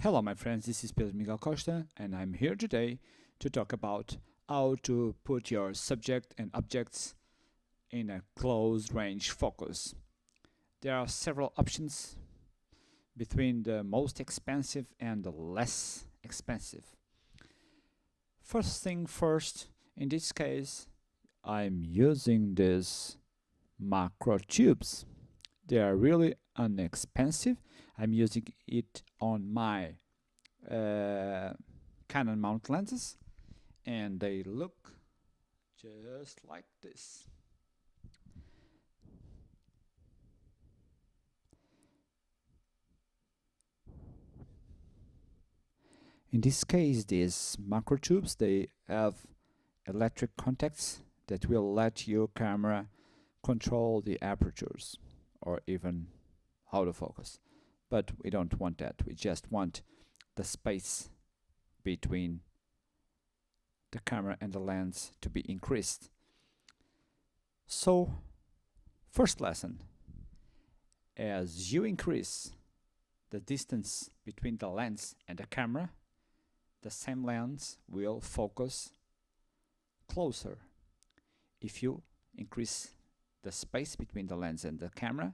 Hello my friends, this is Pedro Miguel Costa and I'm here today to talk about how to put your subject and objects in a close range focus. There are several options between the most expensive and the less expensive. First thing first, in this case, I'm using these macro tubes. They are really inexpensive. I'm using it on my Canon mount lenses and they look just like this. In this case, these macro tubes, they have electric contacts that will let your camera control the apertures or even autofocus. But we don't want that. We just want the space between the camera and the lens to be increased. So, first lesson, as you increase the distance between the lens and the camera, the same lens will focus closer. If you increase the space between the lens and the camera,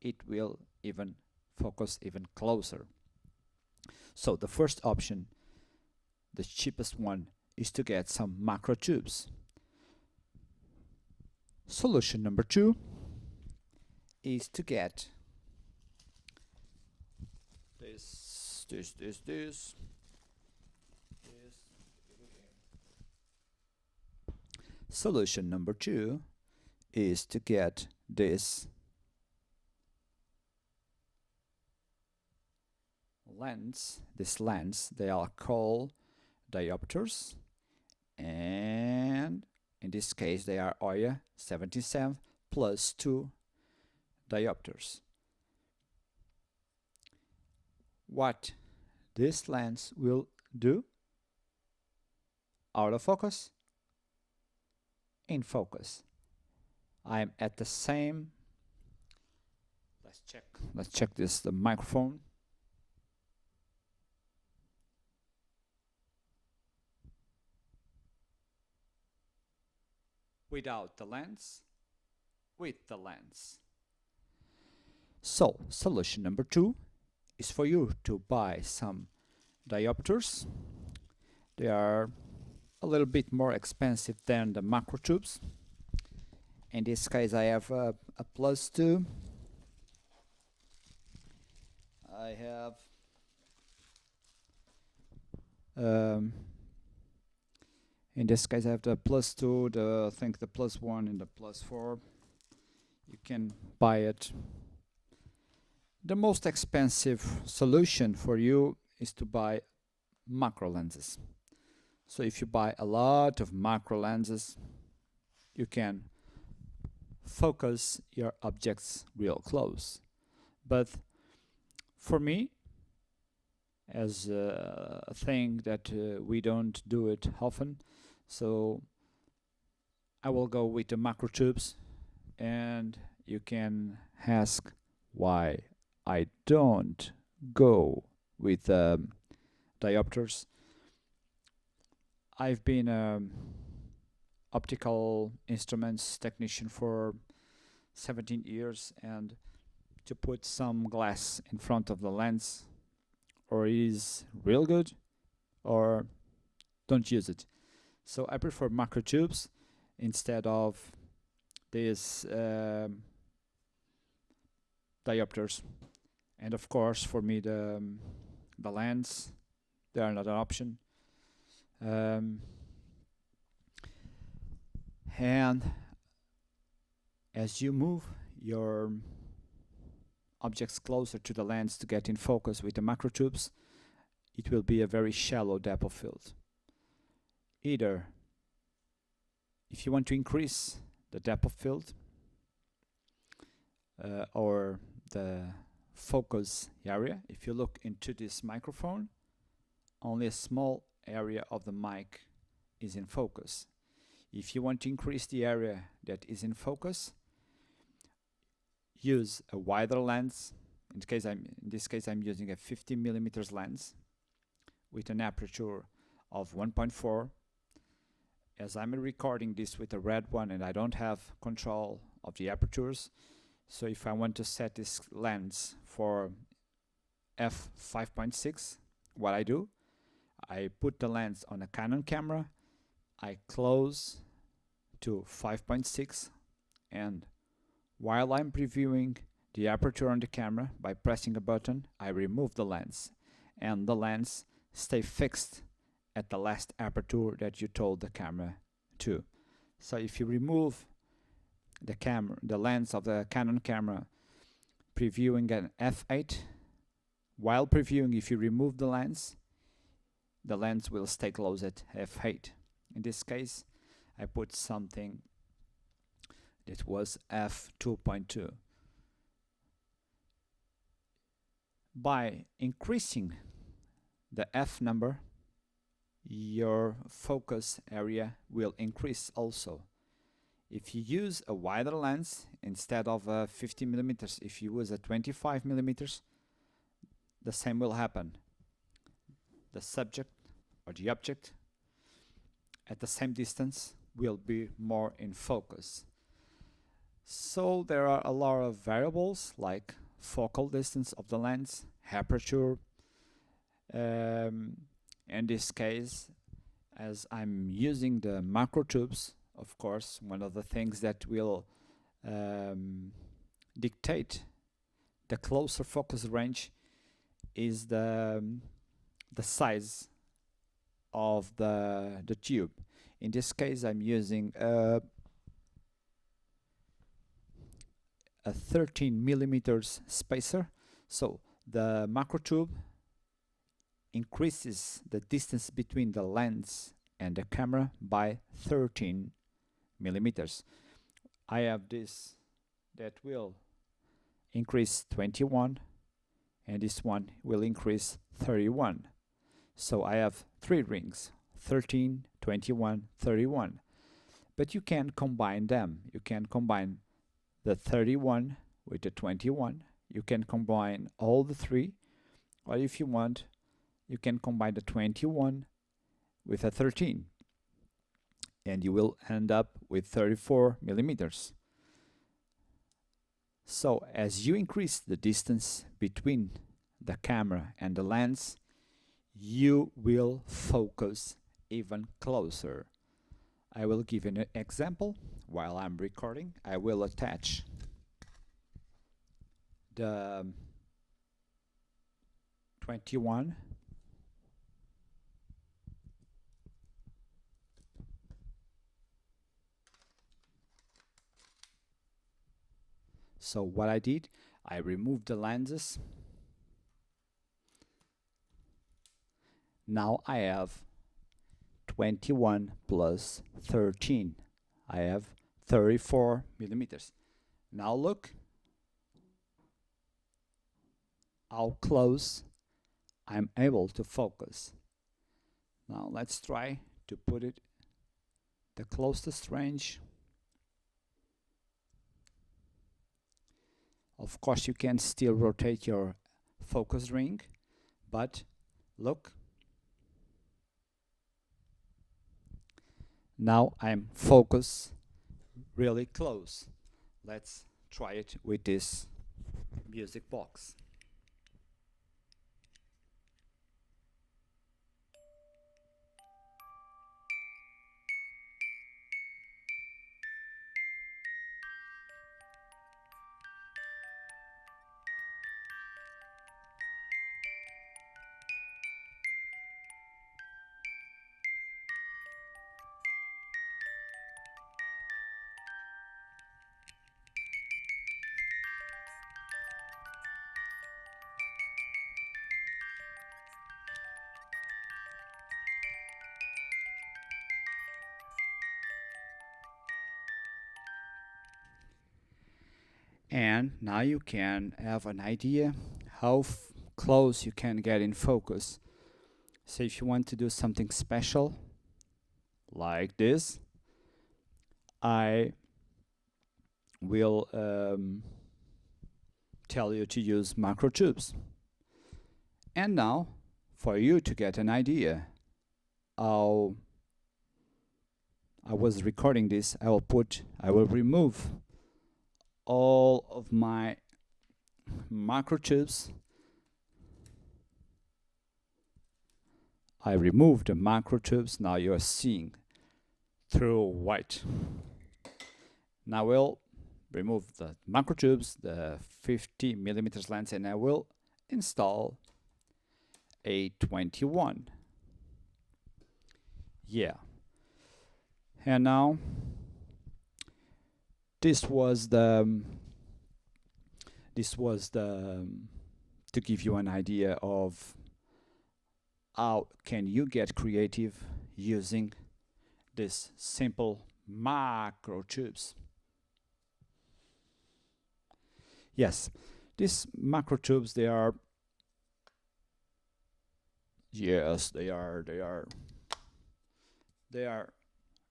it will even focus even closer. So the first option, the cheapest one, is to get some macro tubes. Solution number 2 is to get this. Solution number 2 is to get this lens. They are called Diopters, and in this case they are Oya 77 plus 2 diopters. What this lens will do: out of focus, in focus. I'm at the same. Let's check the microphone. Without the lens, with the lens. So, solution number 2 is for you to buy some diopters. They are a little bit more expensive than the macro tubes. In this case, I have a plus 2. I have in this case I have the plus 2, I think the plus 1 and the plus 4. You can buy it. The most expensive solution for you is to buy macro lenses. So if you buy a lot of macro lenses, you can focus your objects real close. But for me, as a thing that we don't do it often, so I will go with the macro tubes, and you can ask why I don't go with diopters. I've been optical instruments technician for 17 years, and to put some glass in front of the lens or is real good or don't use it. So I prefer macro tubes instead of these diopters. And of course, for me, the lens, they are another option. And as you move your objects closer to the lens to get in focus with the macro tubes, it will be a very shallow depth of field. Either if you want to increase the depth of field or the focus area, if you look into this microphone, only a small area of the mic is in focus. If you want to increase the area that is in focus, use a wider lens In this case I'm using a 50 millimeters lens with an aperture of 1.4. As I'm recording this with a red one and I don't have control of the apertures, so if I want to set this lens for f5.6, what I do, I put the lens on a Canon camera, I close to 5.6, and while I'm previewing the aperture on the camera by pressing a button, I remove the lens, and the lens stay fixed at the last aperture that you told the camera to. So if you remove the lens of the Canon camera previewing an f8, while previewing, if you remove the lens will stay closed at f8. In this case, I put something that was f2.2. By increasing the f number, your focus area will increase also. If you use a wider lens instead of 50 millimeters, if you use a 25 millimeters, the same will happen. The subject or the object at the same distance will be more in focus. So there are a lot of variables like focal distance of the lens, aperture. In this case, as I'm using the macro tubes, of course, one of the things that will dictate the closer focus range is the size of the tube. In this case, I'm using a 13 millimeters spacer. So the macro tube increases the distance between the lens and the camera by 13 millimeters. I have this that will increase 21, and this one will increase 31. So I have 3 rings, 13, 21, 31. But you can combine them. You can combine the 31 with the 21. You can combine all the 3. Or if you want, you can combine the 21 with a 13. And you will end up with 34 millimeters. So as you increase the distance between the camera and the lens, you will focus even closer. I will give an example. While I'm recording, I will attach the 21 . So what I did, I removed the lenses. Now I have 21 plus 13. I have 34 millimeters. Now look how close I'm able to focus. Now let's try to put it the closest range. Of course, you can still rotate your focus ring, but look. Now I'm focused really close. Let's try it with this music box. And now you can have an idea how close you can get in focus. So if you want to do something special like this, I will tell you to use macro tubes. And now, for you to get an idea how I was recording this, I will remove all of my macro tubes. I removed the macro tubes. Now you are seeing through white. Now we'll remove the macro tubes, the 50mm lens, and I will install a 21. Yeah. And now this was the to give you an idea of how can you get creative using this simple macro tubes. Yes, these macro tubes, they are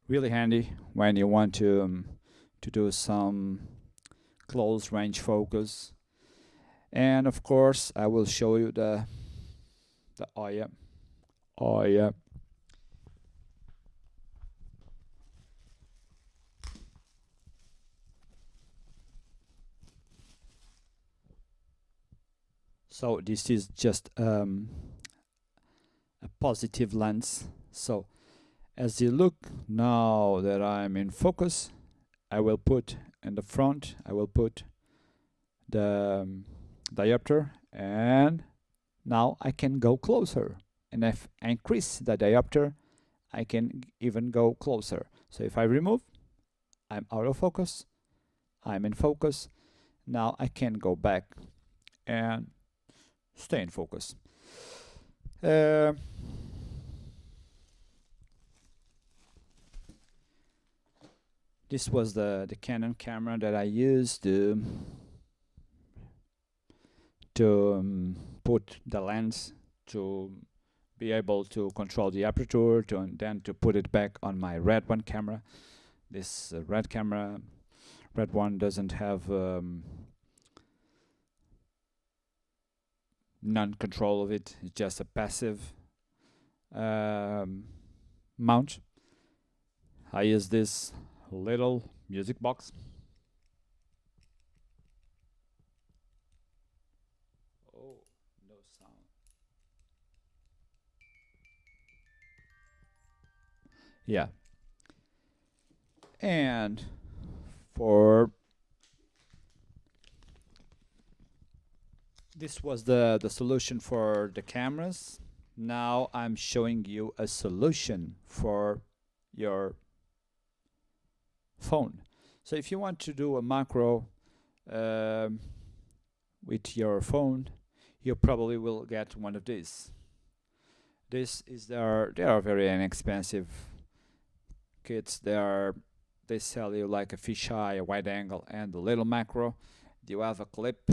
really handy when you want to do some close range focus. And of course I will show you the oh yeah. So this is just a positive lens. So as you look, now that I'm in focus, I will put in the front, I will put the diopter, and now I can go closer. And if I increase the diopter, I can even go closer. So if I remove, I'm out of focus, I'm in focus. Now I can go back and stay in focus. This was the Canon camera that I used to put the lens, to be able to control the aperture, and then to put it back on my Red One camera. This Red One doesn't have none control of it. It's just a passive mount. I use this little music box. Oh, no sound. Yeah. And for this was the solution for the cameras. Now I'm showing you a solution for your phone. So if you want to do a macro with your phone, you probably will get one of these. They are very inexpensive kits. They sell you like a fisheye, a wide angle, and a little macro. You have a clip,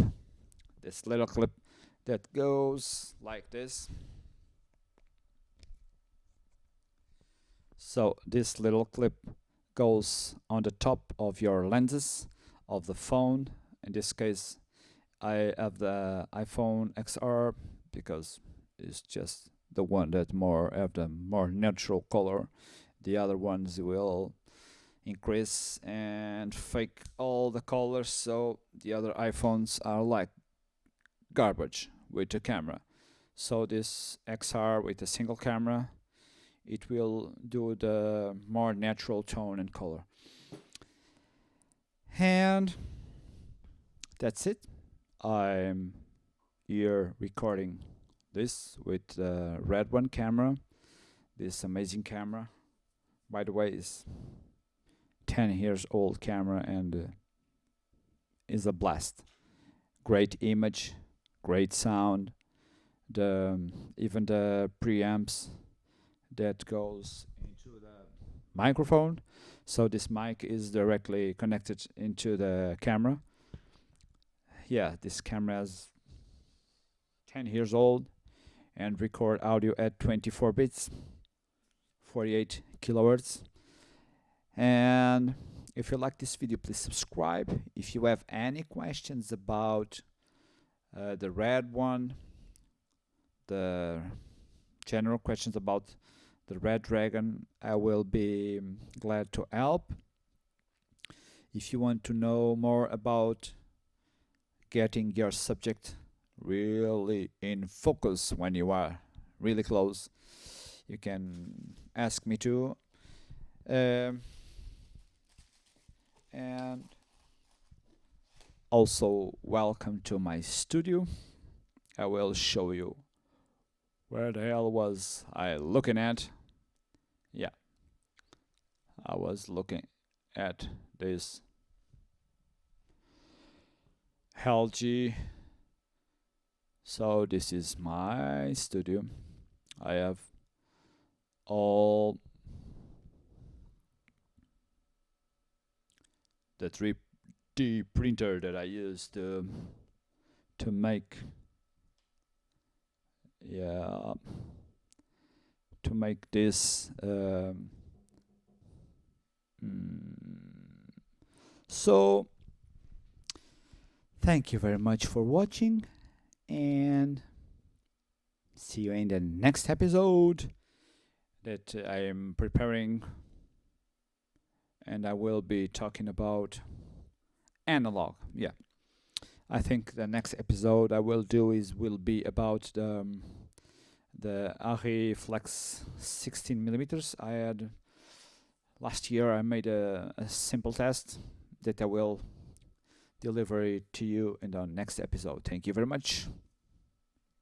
this little clip that goes like this. So this little clip goes on the top of your lenses of the phone. In this case, I have the iPhone XR because it's just the one that have the more natural color. The other ones will increase and fake all the colors, so the other iPhones are like garbage with the camera. So this XR with a single camera, it will do the more natural tone and color. And that's it. I'm here recording this with the Red One camera. This amazing camera, by the way, is 10 years old camera and is a blast. Great image, great sound. Even the preamps that goes into the microphone. So this mic is directly connected into the camera. Yeah, this camera is 10 years old and record audio at 24 bits, 48 kilohertz. And if you like this video, please subscribe. If you have any questions about the red one, the general questions about the red dragon, I will be glad to help. If you want to know more about getting your subject really in focus when you are really close, you can ask me to. And also, welcome to my studio. I will show you where the hell was I looking at. Yeah, I was looking at this LG. So this is my studio. I have all the 3D printer that I use to make to make this so thank you very much for watching, and see you in the next episode that I am preparing, and I will be talking about analog. Yeah, I think the next episode I will do will be about the Arri Flex 16 millimeters. I had last year. I made a simple test that I will deliver it to you in the next episode. Thank you very much.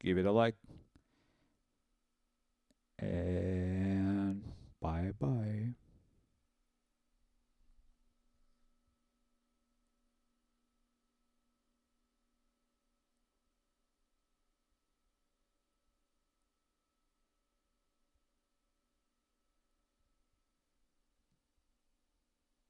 Give it a like, and bye bye.